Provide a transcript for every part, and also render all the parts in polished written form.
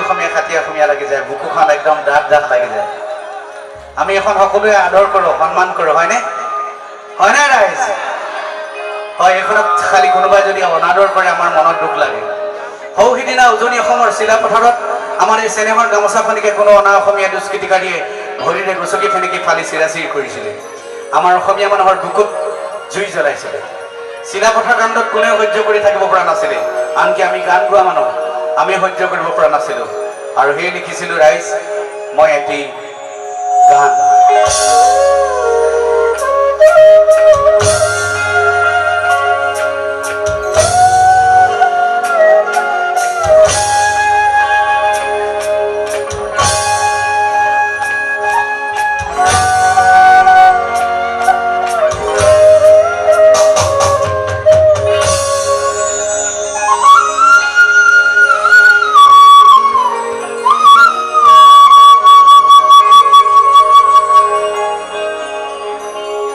অসমীয়া খাতি অসমীয়া লাগি যায়, বুকুখন একদম ডাঠ ডাঠ লাগি যায়। আমি এখন সকলোৱে আদৰ কৰোঁ, সন্মান কৰোঁ, হয়নে? হয়নে ৰাইজ? হয়, এইখনত খালি কোনোবাই যদি অনাদৰ কৰে আমাৰ মনত দুখ লাগে। সৌ সিদিনা উজনি অসমৰ চিলাপথাৰত আমাৰ এই চেনেহৰ গামোচাখনিকে কোনো অনা অসমীয়া দুষ্কৃতিকাৰীয়ে ভৰিৰে গচকি ফেনেকি ফালি চিৰাচিৰি কৰিছিলে। আমাৰ অসমীয়া মানুহৰ বুকুত জুই জ্বলাইছিলে। চিলাপথাৰ কাণ্ডত কোনেও সহ্য কৰি থাকিব পৰা নাছিলে, আনকি আমি গান গোৱা মানুহ আমি সহ্য কৰিব পৰা নাছিলোঁ। আৰু সেয়ে লিখিছিলোঁ ৰাইজ, মই এটি গান।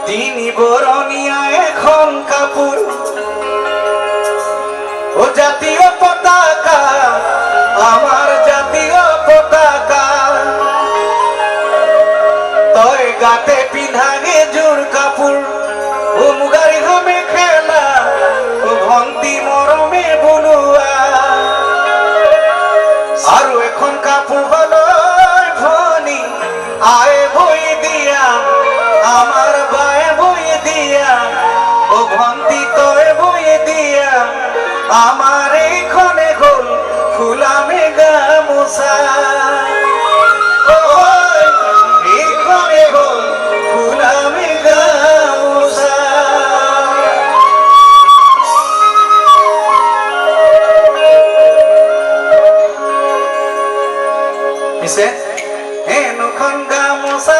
তিনি বরণিয়া এখন কাপড় ও জাতীয় পতাকা, আমার জাতীয় পতাকা, তয় গাতে পিন্ধাগে জোর কাপড় ও মুগারি হামে খেলা ও ভন্তি মরমে বলুয়া। আর এখন কাপড় হলো ভনি আয় বই দিয়া, আমার বায়ে বই দিয়া ও ভন্তি তয় বই দিয়া, আমার এইখনে হল ফুলামে গামোচা। এইখনে হল ফুলামে গামোচা। পিছে হেনুখন গামোচা